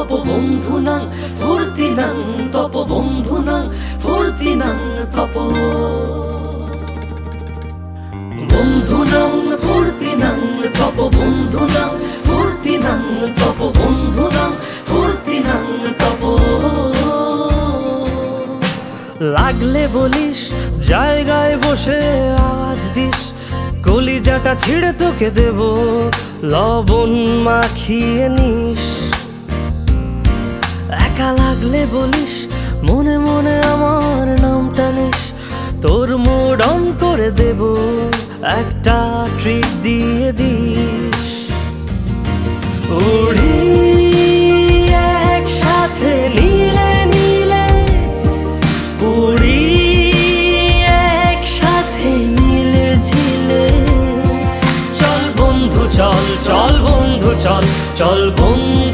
তপ বন্ধুনাং ফুর্তিনাং তপ বন্ধুনাং ফুর্তিনাং তপ বন্ধুনাং ফুর্তিনাং তপ বন্ধুনাং ফুর্তিনাং তপ বন্ধুনাং ফুর্তিনাং তপ লাগলে বলিস জায়গায় বসে আওয়াজ দিস কলিজাটা ছিঁড়ে তোকে দেব লবণ মাখিয়ে নিস একা লাগলে বলিস মনে মনে আমার নামটা নিস তোর মুড অন করে দেব একটা ট্রিট দিয়ে দিস উড়ি একসাথে নীলে নীলে উড়ি একসাথে মিলে ঝিলে চল বন্ধু চল চল বন্ধু চল চল বন্ধু